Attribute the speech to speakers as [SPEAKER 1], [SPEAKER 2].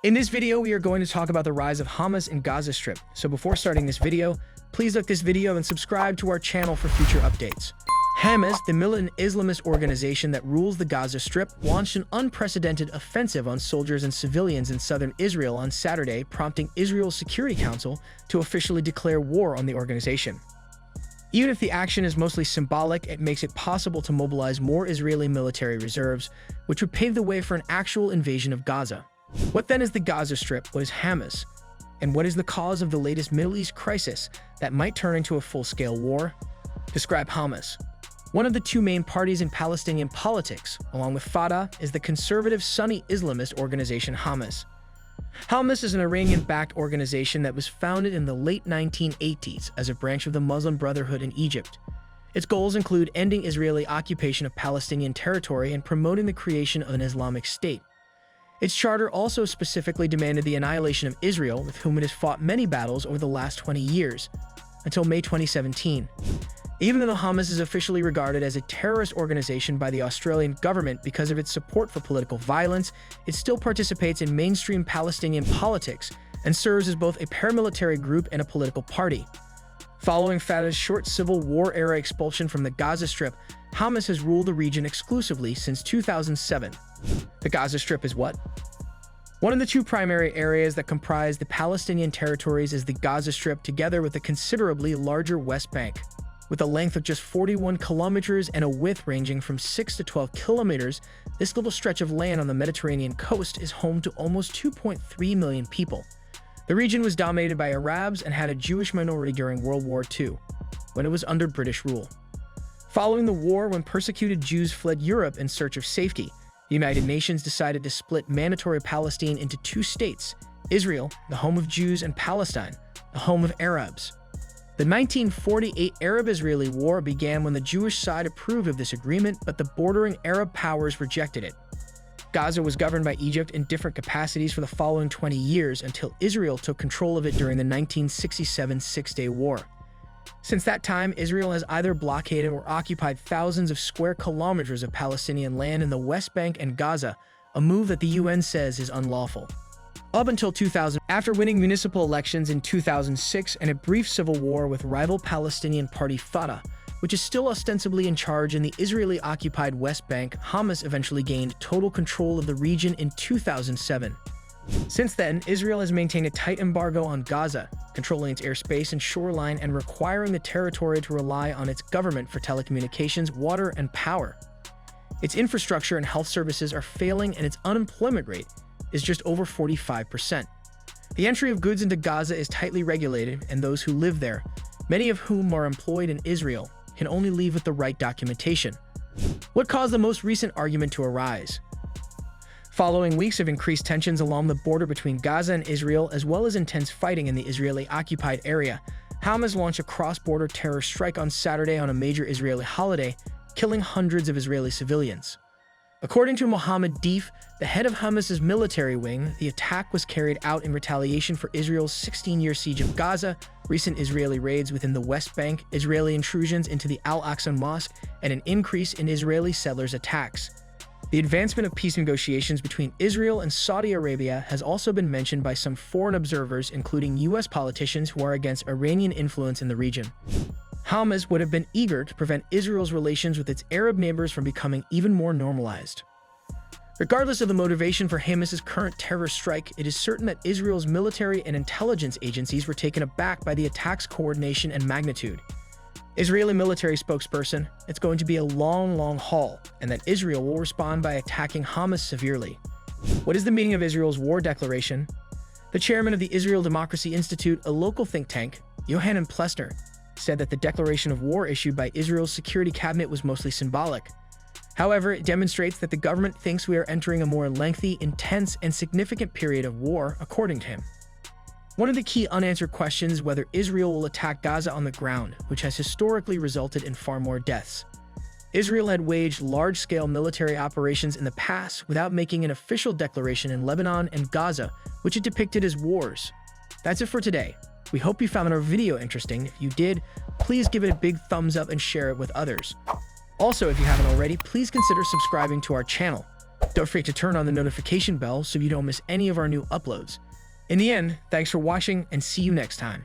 [SPEAKER 1] In this video, we are going to talk about the rise of Hamas in Gaza Strip. So before starting this video, please like this video and subscribe to our channel for future updates. Hamas, the militant Islamist organization that rules the Gaza Strip, launched an unprecedented offensive on soldiers and civilians in southern Israel on Saturday, prompting Israel's Security Council to officially declare war on the organization. Even if the action is mostly symbolic, it makes it possible to mobilize more Israeli military reserves, which would pave the way for an actual invasion of Gaza. What then is the Gaza Strip? What is Hamas? And what is the cause of the latest Middle East crisis that might turn into a full-scale war? Describe Hamas. One of the two main parties in Palestinian politics, along with Fatah, is the conservative Sunni Islamist organization Hamas. Hamas is an Iranian-backed organization that was founded in the late 1980s as a branch of the Muslim Brotherhood in Egypt. Its goals include ending Israeli occupation of Palestinian territory and promoting the creation of an Islamic state. Its charter also specifically demanded the annihilation of Israel, with whom it has fought many battles over the last 20 years, until May 2017. Even though Hamas is officially regarded as a terrorist organization by the Australian government because of its support for political violence, it still participates in mainstream Palestinian politics and serves as both a paramilitary group and a political party. Following Fatah's short civil war-era expulsion from the Gaza Strip, Hamas has ruled the region exclusively since 2007. The Gaza Strip is what? One of the two primary areas that comprise the Palestinian territories is the Gaza Strip, together with a considerably larger West Bank. With a length of just 41 kilometers and a width ranging from 6 to 12 kilometers, this little stretch of land on the Mediterranean coast is home to almost 2.3 million people. The region was dominated by Arabs and had a Jewish minority during World War II, when it was under British rule. Following the war, when persecuted Jews fled Europe in search of safety, the United Nations decided to split mandatory Palestine into two states: Israel, the home of Jews, and Palestine, the home of Arabs. The 1948 Arab-Israeli War began when the Jewish side approved of this agreement, but the bordering Arab powers rejected it. Gaza was governed by Egypt in different capacities for the following 20 years until Israel took control of it during the 1967 Six-Day War. Since that time, Israel has either blockaded or occupied thousands of square kilometers of Palestinian land in the West Bank and Gaza, a move that the UN says is unlawful. Up until 2000, after winning municipal elections in 2006 and a brief civil war with rival Palestinian party Fatah, which is still ostensibly in charge in the Israeli-occupied West Bank, Hamas eventually gained total control of the region in 2007. Since then, Israel has maintained a tight embargo on Gaza, controlling its airspace and shoreline and requiring the territory to rely on its government for telecommunications, water, and power. Its infrastructure and health services are failing, and its unemployment rate is just over 45%. The entry of goods into Gaza is tightly regulated, and those who live there, many of whom are employed in Israel, can only leave with the right documentation. What caused the most recent argument to arise? Following weeks of increased tensions along the border between Gaza and Israel, as well as intense fighting in the Israeli-occupied area, Hamas launched a cross-border terror strike on Saturday on a major Israeli holiday, killing hundreds of Israeli civilians. According to Mohammed Deif, the head of Hamas's military wing, the attack was carried out in retaliation for Israel's 16-year siege of Gaza, recent Israeli raids within the West Bank, Israeli intrusions into the Al-Aqsa Mosque, and an increase in Israeli settlers' attacks. The advancement of peace negotiations between Israel and Saudi Arabia has also been mentioned by some foreign observers, including U.S. politicians who are against Iranian influence in the region. Hamas would have been eager to prevent Israel's relations with its Arab neighbors from becoming even more normalized. Regardless of the motivation for Hamas's current terror strike, it is certain that Israel's military and intelligence agencies were taken aback by the attack's coordination and magnitude. Israeli military spokesperson, "It's going to be a long haul," and that Israel will respond by attacking Hamas severely. What is the meaning of Israel's war declaration? The chairman of the Israel Democracy Institute, a local think tank, Yohanan Plessner, said that the declaration of war issued by Israel's security cabinet was mostly symbolic. However, it demonstrates that the government thinks we are entering a more lengthy, intense, and significant period of war, according to him. One of the key unanswered questions is whether Israel will attack Gaza on the ground, which has historically resulted in far more deaths. Israel had waged large-scale military operations in the past without making an official declaration in Lebanon and Gaza, which it depicted as wars. That's it for today. We hope you found our video interesting. If you did, please give it a big thumbs up and share it with others. Also, if you haven't already, please consider subscribing to our channel. Don't forget to turn on the notification bell so you don't miss any of our new uploads. In the end, thanks for watching and see you next time.